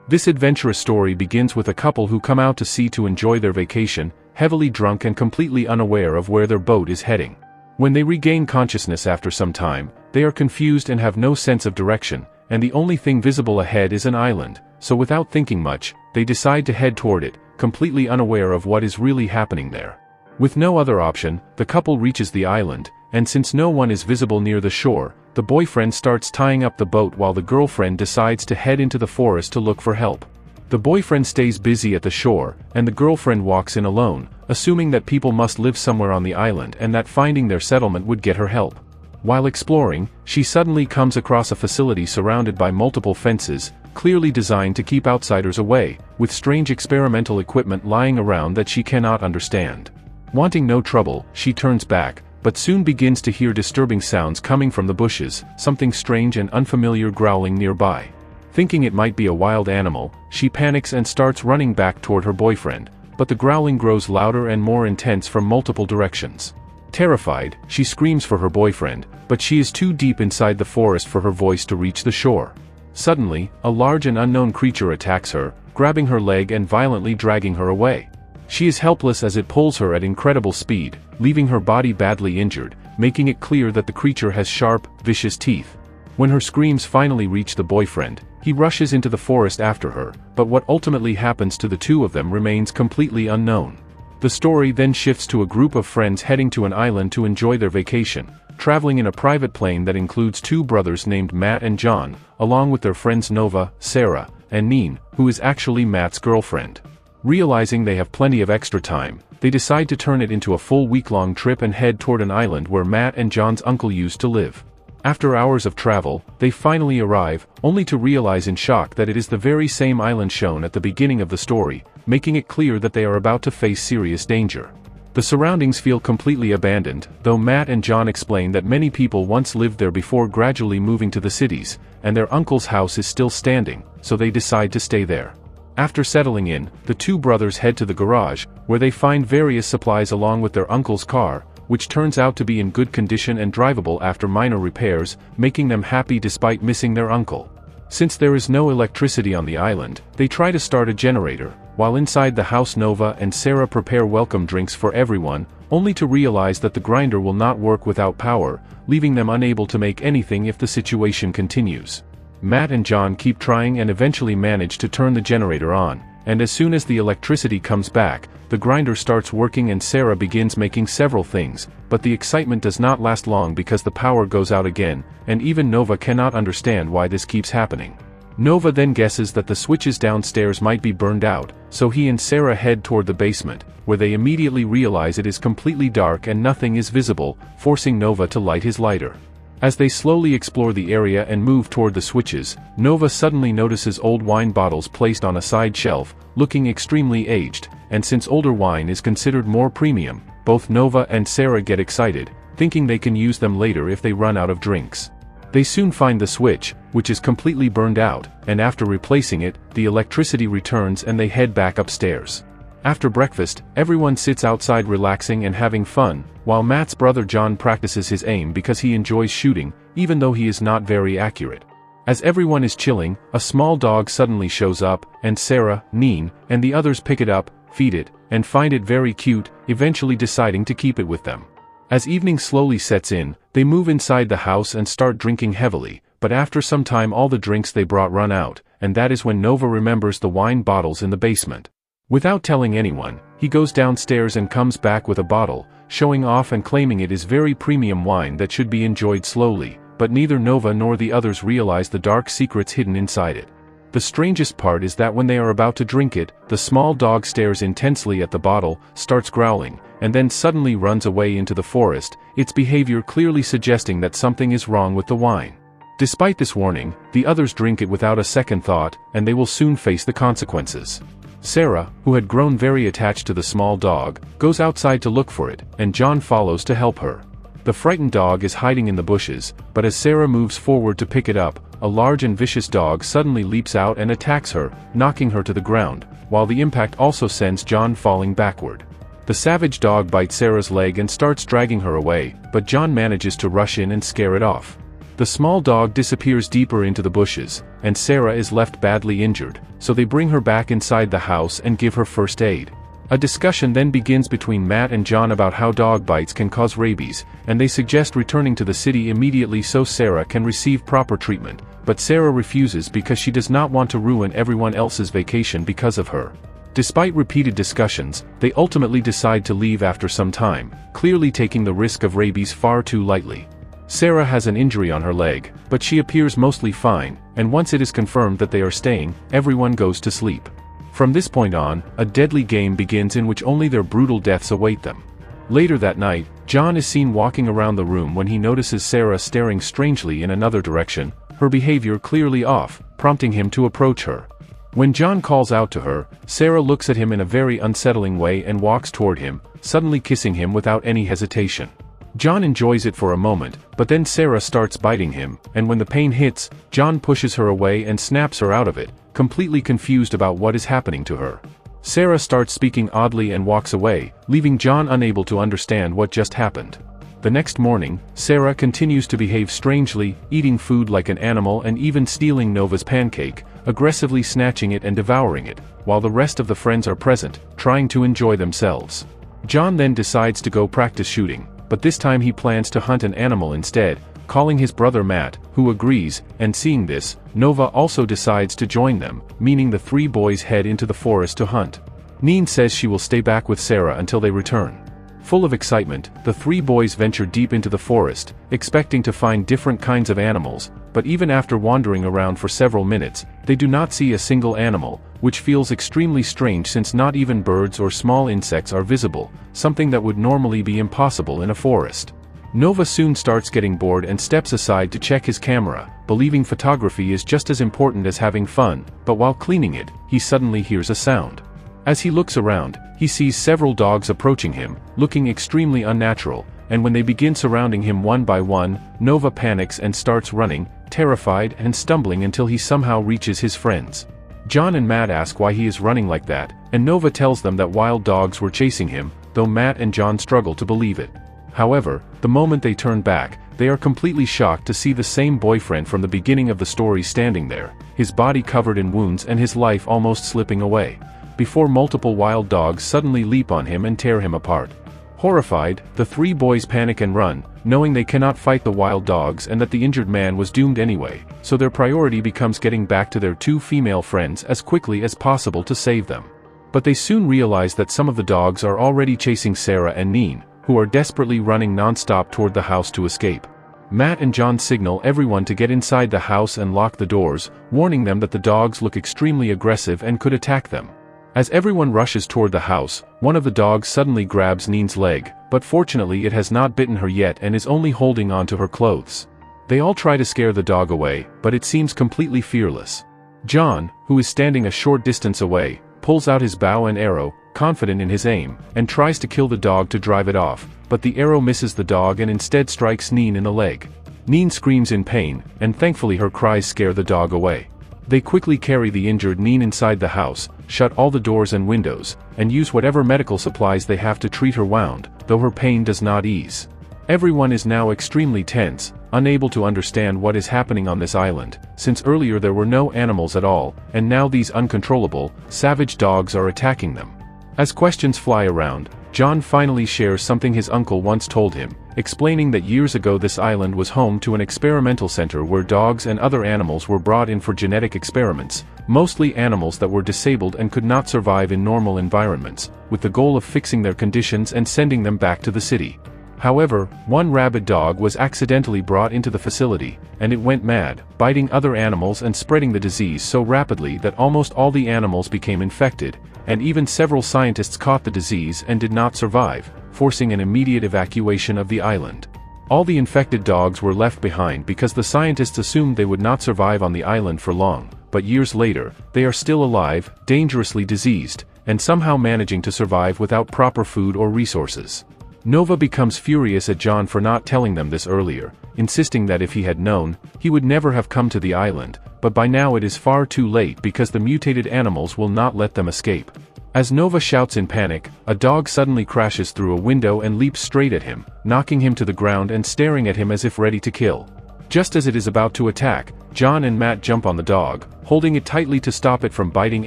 This adventurous story begins with a couple who come out to sea to enjoy their vacation, heavily drunk and completely unaware of where their boat is heading. When they regain consciousness after some time, they are confused and have no sense of direction, and the only thing visible ahead is an island, so without thinking much, they decide to head toward it, completely unaware of what is really happening there. With no other option, the couple reaches the island, and since no one is visible near the shore, the boyfriend starts tying up the boat while the girlfriend decides to head into the forest to look for help. The boyfriend stays busy at the shore, and the girlfriend walks in alone, assuming that people must live somewhere on the island and that finding their settlement would get her help. While exploring, she suddenly comes across a facility surrounded by multiple fences, clearly designed to keep outsiders away, with strange experimental equipment lying around that she cannot understand. Wanting no trouble, she turns back, but soon begins to hear disturbing sounds coming from the bushes, something strange and unfamiliar growling nearby. Thinking it might be a wild animal, she panics and starts running back toward her boyfriend, but the growling grows louder and more intense from multiple directions. Terrified, she screams for her boyfriend, but she is too deep inside the forest for her voice to reach the shore. Suddenly, a large and unknown creature attacks her, grabbing her leg and violently dragging her away. She is helpless as it pulls her at incredible speed, leaving her body badly injured, making it clear that the creature has sharp, vicious teeth. When her screams finally reach the boyfriend, he rushes into the forest after her, but what ultimately happens to the two of them remains completely unknown. The story then shifts to a group of friends heading to an island to enjoy their vacation, traveling in a private plane that includes two brothers named Matt and John, along with their friends Nova, Sarah, and Neen, who is actually Matt's girlfriend. Realizing they have plenty of extra time, they decide to turn it into a full week-long trip and head toward an island where Matt and John's uncle used to live. After hours of travel, they finally arrive, only to realize in shock that it is the very same island shown at the beginning of the story, making it clear that they are about to face serious danger. The surroundings feel completely abandoned, though Matt and John explain that many people once lived there before gradually moving to the cities, and their uncle's house is still standing, so they decide to stay there. After settling in, the two brothers head to the garage, where they find various supplies along with their uncle's car, which turns out to be in good condition and drivable after minor repairs, making them happy despite missing their uncle. Since there is no electricity on the island, they try to start a generator, while inside the house Nova and Sarah prepare welcome drinks for everyone, only to realize that the grinder will not work without power, leaving them unable to make anything if the situation continues. Matt and John keep trying and eventually manage to turn the generator on, and as soon as the electricity comes back, the grinder starts working and Sarah begins making several things, but the excitement does not last long because the power goes out again, and even Nova cannot understand why this keeps happening. Nova then guesses that the switches downstairs might be burned out, so he and Sarah head toward the basement, where they immediately realize it is completely dark and nothing is visible, forcing Nova to light his lighter. As they slowly explore the area and move toward the switches, Nova suddenly notices old wine bottles placed on a side shelf, looking extremely aged, and since older wine is considered more premium, both Nova and Sarah get excited, thinking they can use them later if they run out of drinks. They soon find the switch, which is completely burned out, and after replacing it, the electricity returns and they head back upstairs. After breakfast, everyone sits outside relaxing and having fun, while Matt's brother John practices his aim because he enjoys shooting, even though he is not very accurate. As everyone is chilling, a small dog suddenly shows up, and Sarah, Neen, and the others pick it up, feed it, and find it very cute, eventually deciding to keep it with them. As evening slowly sets in, they move inside the house and start drinking heavily, but after some time all the drinks they brought run out, and that is when Nova remembers the wine bottles in the basement. Without telling anyone, he goes downstairs and comes back with a bottle, showing off and claiming it is very premium wine that should be enjoyed slowly, but neither Nova nor the others realize the dark secrets hidden inside it. The strangest part is that when they are about to drink it, the small dog stares intensely at the bottle, starts growling, and then suddenly runs away into the forest, its behavior clearly suggesting that something is wrong with the wine. Despite this warning, the others drink it without a second thought, and they will soon face the consequences. Sarah, who had grown very attached to the small dog, goes outside to look for it, and John follows to help her. The frightened dog is hiding in the bushes, but as Sarah moves forward to pick it up, a large and vicious dog suddenly leaps out and attacks her, knocking her to the ground, while the impact also sends John falling backward. The savage dog bites Sarah's leg and starts dragging her away, but John manages to rush in and scare it off. The small dog disappears deeper into the bushes, and Sarah is left badly injured, so they bring her back inside the house and give her first aid. A discussion then begins between Matt and John about how dog bites can cause rabies, and they suggest returning to the city immediately so Sarah can receive proper treatment, but Sarah refuses because she does not want to ruin everyone else's vacation because of her. Despite repeated discussions, they ultimately decide to leave after some time, clearly taking the risk of rabies far too lightly. Sarah has an injury on her leg, but she appears mostly fine, and once it is confirmed that they are staying, everyone goes to sleep. From this point on, a deadly game begins in which only their brutal deaths await them. Later that night, John is seen walking around the room when he notices Sarah staring strangely in another direction, her behavior clearly off, prompting him to approach her. When John calls out to her, Sarah looks at him in a very unsettling way and walks toward him, suddenly kissing him without any hesitation. John enjoys it for a moment, but then Sarah starts biting him, and when the pain hits, John pushes her away and snaps her out of it, completely confused about what is happening to her. Sarah starts speaking oddly and walks away, leaving John unable to understand what just happened. The next morning, Sarah continues to behave strangely, eating food like an animal and even stealing Nova's pancake, aggressively snatching it and devouring it, while the rest of the friends are present, trying to enjoy themselves. John then decides to go practice shooting, but this time he plans to hunt an animal instead, calling his brother Matt, who agrees, and seeing this, Nova also decides to join them, meaning the three boys head into the forest to hunt. Neen says she will stay back with Sarah until they return. Full of excitement, the three boys venture deep into the forest, expecting to find different kinds of animals, but even after wandering around for several minutes, they do not see a single animal, which feels extremely strange since not even birds or small insects are visible, something that would normally be impossible in a forest. Nova soon starts getting bored and steps aside to check his camera, believing photography is just as important as having fun, but while cleaning it, he suddenly hears a sound. As he looks around, he sees several dogs approaching him, looking extremely unnatural, and when they begin surrounding him one by one, Nova panics and starts running, terrified and stumbling until he somehow reaches his friends. John and Matt ask why he is running like that, and Nova tells them that wild dogs were chasing him, though Matt and John struggle to believe it. However, the moment they turn back, they are completely shocked to see the same boyfriend from the beginning of the story standing there, his body covered in wounds and his life almost slipping away, before multiple wild dogs suddenly leap on him and tear him apart. Horrified, the three boys panic and run, knowing they cannot fight the wild dogs and that the injured man was doomed anyway, so their priority becomes getting back to their two female friends as quickly as possible to save them. But they soon realize that some of the dogs are already chasing Sarah and Neen, who are desperately running non-stop toward the house to escape. Matt and John signal everyone to get inside the house and lock the doors, warning them that the dogs look extremely aggressive and could attack them. As everyone rushes toward the house, one of the dogs suddenly grabs Neen's leg, but fortunately it has not bitten her yet and is only holding on to her clothes. They all try to scare the dog away, but it seems completely fearless. John, who is standing a short distance away, pulls out his bow and arrow, confident in his aim, and tries to kill the dog to drive it off, but the arrow misses the dog and instead strikes Neen in the leg. Neen screams in pain, and thankfully her cries scare the dog away. They quickly carry the injured Neen inside the house, shut all the doors and windows, and use whatever medical supplies they have to treat her wound, though her pain does not ease. Everyone is now extremely tense, unable to understand what is happening on this island, since earlier there were no animals at all, and now these uncontrollable, savage dogs are attacking them. As questions fly around, John finally shares something his uncle once told him, explaining that years ago this island was home to an experimental center where dogs and other animals were brought in for genetic experiments, mostly animals that were disabled and could not survive in normal environments, with the goal of fixing their conditions and sending them back to the city. However, one rabid dog was accidentally brought into the facility, and it went mad, biting other animals and spreading the disease so rapidly that almost all the animals became infected, and even several scientists caught the disease and did not survive, forcing an immediate evacuation of the island. All the infected dogs were left behind because the scientists assumed they would not survive on the island for long, but years later, they are still alive, dangerously diseased, and somehow managing to survive without proper food or resources. Nova becomes furious at John for not telling them this earlier, insisting that if he had known, he would never have come to the island, but by now it is far too late because the mutated animals will not let them escape. As Nova shouts in panic, a dog suddenly crashes through a window and leaps straight at him, knocking him to the ground and staring at him as if ready to kill. Just as it is about to attack, John and Matt jump on the dog, holding it tightly to stop it from biting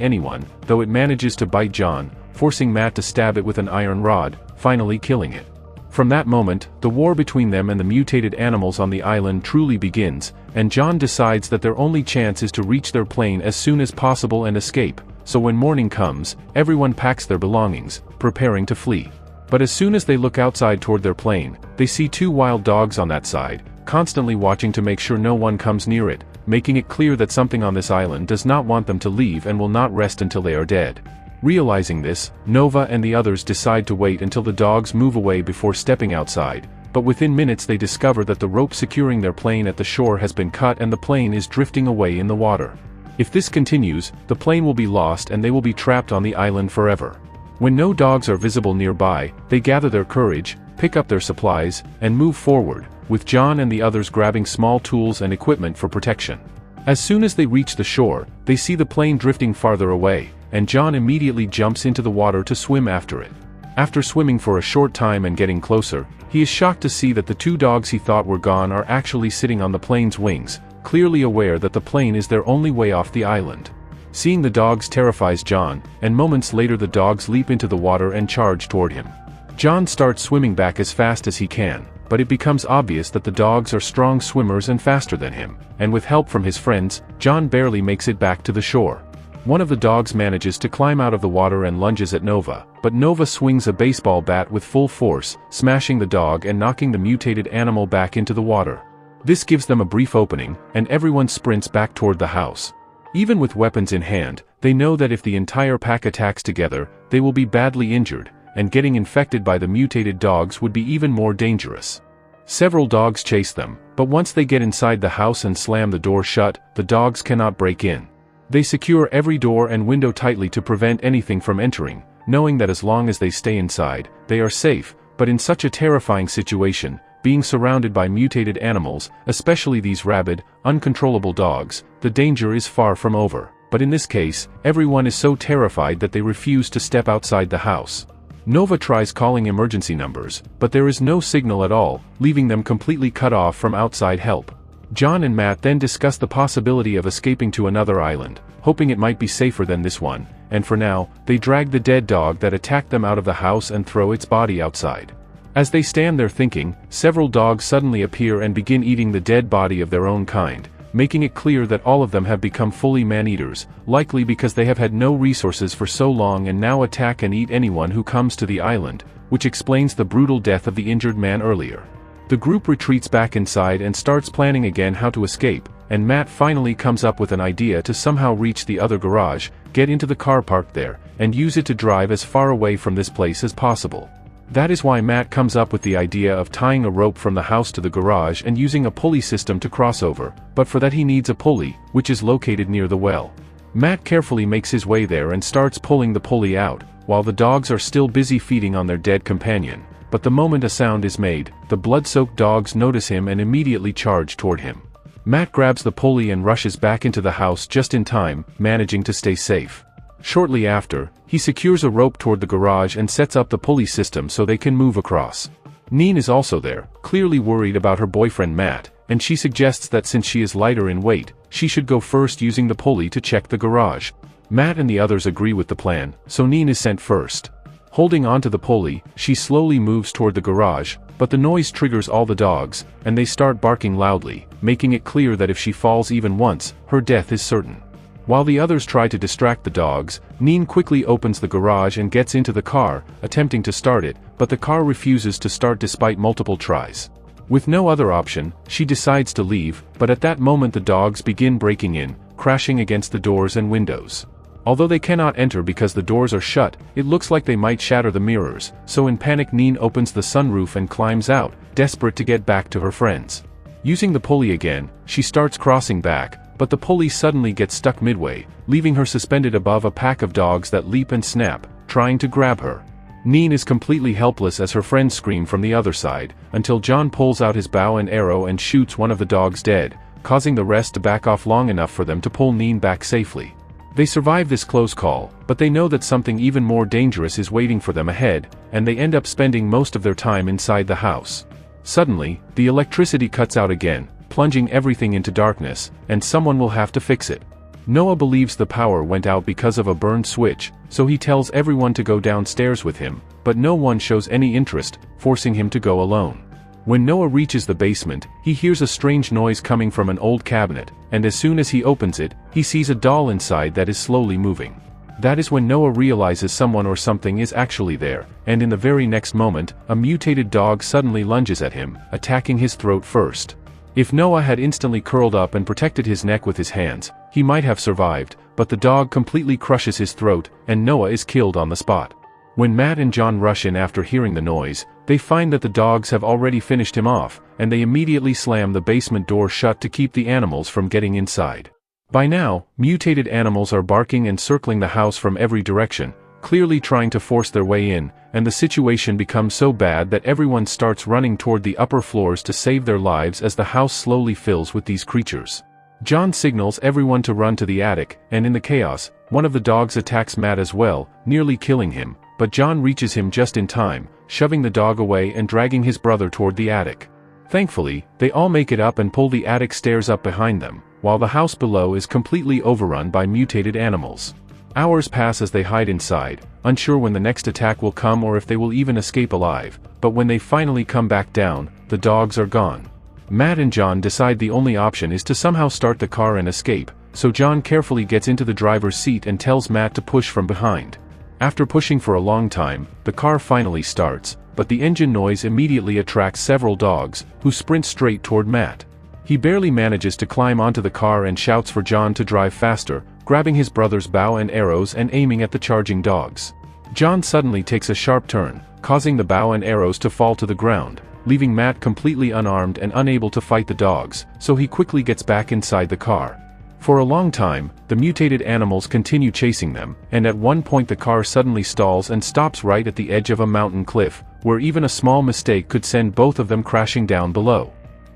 anyone, though it manages to bite John, forcing Matt to stab it with an iron rod, finally killing it. From that moment, the war between them and the mutated animals on the island truly begins, and John decides that their only chance is to reach their plane as soon as possible and escape, so when morning comes, everyone packs their belongings, preparing to flee. But as soon as they look outside toward their plane, they see two wild dogs on that side, constantly watching to make sure no one comes near it, making it clear that something on this island does not want them to leave and will not rest until they are dead. Realizing this, Nova and the others decide to wait until the dogs move away before stepping outside, but within minutes they discover that the rope securing their plane at the shore has been cut and the plane is drifting away in the water. If this continues, the plane will be lost and they will be trapped on the island forever. When no dogs are visible nearby, they gather their courage, pick up their supplies, and move forward, with John and the others grabbing small tools and equipment for protection. As soon as they reach the shore, they see the plane drifting farther away, and John immediately jumps into the water to swim after it. After swimming for a short time and getting closer, he is shocked to see that the two dogs he thought were gone are actually sitting on the plane's wings, clearly aware that the plane is their only way off the island. Seeing the dogs terrifies John, and moments later the dogs leap into the water and charge toward him. John starts swimming back as fast as he can, but it becomes obvious that the dogs are strong swimmers and faster than him, and with help from his friends, John barely makes it back to the shore. One of the dogs manages to climb out of the water and lunges at Nova, but Nova swings a baseball bat with full force, smashing the dog and knocking the mutated animal back into the water. This gives them a brief opening, and everyone sprints back toward the house. Even with weapons in hand, they know that if the entire pack attacks together, they will be badly injured, and getting infected by the mutated dogs would be even more dangerous. Several dogs chase them, but once they get inside the house and slam the door shut, the dogs cannot break in. They secure every door and window tightly to prevent anything from entering, knowing that as long as they stay inside, they are safe, but in such a terrifying situation, being surrounded by mutated animals, especially these rabid, uncontrollable dogs, the danger is far from over. But in this case, everyone is so terrified that they refuse to step outside the house. Nova tries calling emergency numbers, but there is no signal at all, leaving them completely cut off from outside help. John and Matt then discuss the possibility of escaping to another island, hoping it might be safer than this one, and for now, they drag the dead dog that attacked them out of the house and throw its body outside. As they stand there thinking, several dogs suddenly appear and begin eating the dead body of their own kind, making it clear that all of them have become fully man-eaters, likely because they have had no resources for so long and now attack and eat anyone who comes to the island, which explains the brutal death of the injured man earlier. The group retreats back inside and starts planning again how to escape, and Matt finally comes up with an idea to somehow reach the other garage, get into the car parked there, and use it to drive as far away from this place as possible. That is why Matt comes up with the idea of tying a rope from the house to the garage and using a pulley system to cross over, but for that he needs a pulley, which is located near the well. Matt carefully makes his way there and starts pulling the pulley out, while the dogs are still busy feeding on their dead companion. But the moment a sound is made, the blood-soaked dogs notice him and immediately charge toward him. Matt grabs the pulley and rushes back into the house just in time, managing to stay safe. Shortly after, he secures a rope toward the garage and sets up the pulley system so they can move across. Neen is also there, clearly worried about her boyfriend Matt, and she suggests that since she is lighter in weight, she should go first using the pulley to check the garage. Matt and the others agree with the plan, so Neen is sent first. Holding onto the pulley, she slowly moves toward the garage, but the noise triggers all the dogs, and they start barking loudly, making it clear that if she falls even once, her death is certain. While the others try to distract the dogs, Neen quickly opens the garage and gets into the car, attempting to start it, but the car refuses to start despite multiple tries. With no other option, she decides to leave, but at that moment the dogs begin breaking in, crashing against the doors and windows. Although they cannot enter because the doors are shut, it looks like they might shatter the mirrors, so in panic Neen opens the sunroof and climbs out, desperate to get back to her friends. Using the pulley again, she starts crossing back, but the pulley suddenly gets stuck midway, leaving her suspended above a pack of dogs that leap and snap, trying to grab her. Neen is completely helpless as her friends scream from the other side, until John pulls out his bow and arrow and shoots one of the dogs dead, causing the rest to back off long enough for them to pull Neen back safely. They survive this close call, but they know that something even more dangerous is waiting for them ahead, and they end up spending most of their time inside the house. Suddenly, the electricity cuts out again, plunging everything into darkness, and someone will have to fix it. Noah believes the power went out because of a burned switch, so he tells everyone to go downstairs with him, but no one shows any interest, forcing him to go alone. When Noah reaches the basement, he hears a strange noise coming from an old cabinet, and as soon as he opens it, he sees a doll inside that is slowly moving. That is when Noah realizes someone or something is actually there, and in the very next moment, a mutated dog suddenly lunges at him, attacking his throat first. If Noah had instantly curled up and protected his neck with his hands, he might have survived, but the dog completely crushes his throat, and Noah is killed on the spot. When Matt and John rush in after hearing the noise, they find that the dogs have already finished him off, and they immediately slam the basement door shut to keep the animals from getting inside. By now, mutated animals are barking and circling the house from every direction, clearly trying to force their way in, and the situation becomes so bad that everyone starts running toward the upper floors to save their lives as the house slowly fills with these creatures. John signals everyone to run to the attic, and in the chaos, one of the dogs attacks Matt as well, nearly killing him, but John reaches him just in time, shoving the dog away and dragging his brother toward the attic. Thankfully, they all make it up and pull the attic stairs up behind them, while the house below is completely overrun by mutated animals. Hours pass as they hide inside, unsure when the next attack will come or if they will even escape alive, but when they finally come back down, the dogs are gone. Matt and John decide the only option is to somehow start the car and escape, so John carefully gets into the driver's seat and tells Matt to push from behind. After pushing for a long time, the car finally starts, but the engine noise immediately attracts several dogs, who sprint straight toward Matt. He barely manages to climb onto the car and shouts for John to drive faster, grabbing his brother's bow and arrows and aiming at the charging dogs. John suddenly takes a sharp turn, causing the bow and arrows to fall to the ground, leaving Matt completely unarmed and unable to fight the dogs, so he quickly gets back inside the car. For a long time, the mutated animals continue chasing them, and at one point the car suddenly stalls and stops right at the edge of a mountain cliff, where even a small mistake could send both of them crashing down below.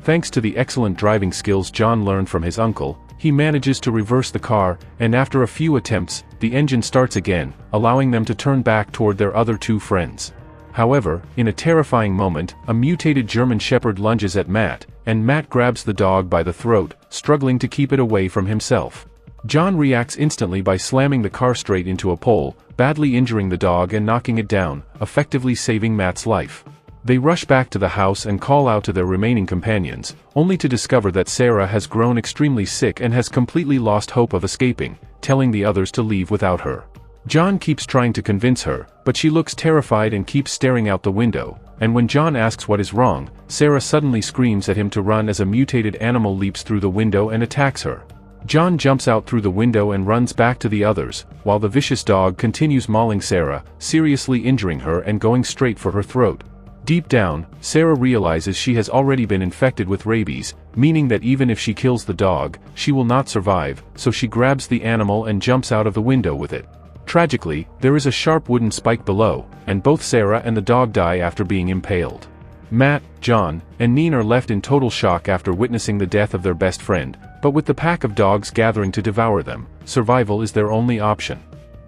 Thanks to the excellent driving skills John learned from his uncle, he manages to reverse the car, and after a few attempts, the engine starts again, allowing them to turn back toward their other two friends. However, in a terrifying moment, a mutated German Shepherd lunges at Matt, and Matt grabs the dog by the throat, struggling to keep it away from himself. John reacts instantly by slamming the car straight into a pole, badly injuring the dog and knocking it down, effectively saving Matt's life. They rush back to the house and call out to their remaining companions, only to discover that Sarah has grown extremely sick and has completely lost hope of escaping, telling the others to leave without her. John keeps trying to convince her, but she looks terrified and keeps staring out the window, and when John asks what is wrong, Sarah suddenly screams at him to run as a mutated animal leaps through the window and attacks her. John jumps out through the window and runs back to the others, while the vicious dog continues mauling Sarah, seriously injuring her and going straight for her throat. Deep down, Sarah realizes she has already been infected with rabies, meaning that even if she kills the dog, she will not survive, so she grabs the animal and jumps out of the window with it. Tragically, there is a sharp wooden spike below, and both Sarah and the dog die after being impaled. Matt, John, and Neen are left in total shock after witnessing the death of their best friend, but with the pack of dogs gathering to devour them, survival is their only option.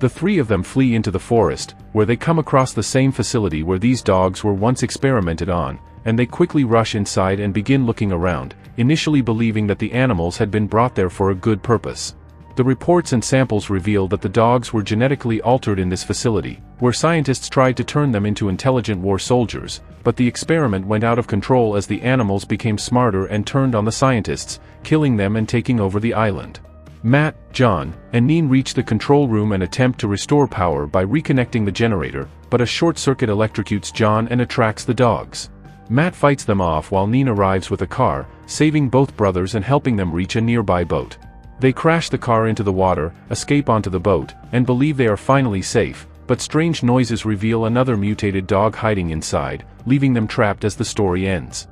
The three of them flee into the forest, where they come across the same facility where these dogs were once experimented on, and they quickly rush inside and begin looking around, initially believing that the animals had been brought there for a good purpose. The reports and samples reveal that the dogs were genetically altered in this facility, where scientists tried to turn them into intelligent war soldiers, but the experiment went out of control as the animals became smarter and turned on the scientists, killing them and taking over the island. Matt, John, and Neen reach the control room and attempt to restore power by reconnecting the generator, but a short circuit electrocutes John and attracts the dogs. Matt fights them off while Neen arrives with a car, saving both brothers and helping them reach a nearby boat. They crash the car into the water, escape onto the boat, and believe they are finally safe, but strange noises reveal another mutated dog hiding inside, leaving them trapped as the story ends.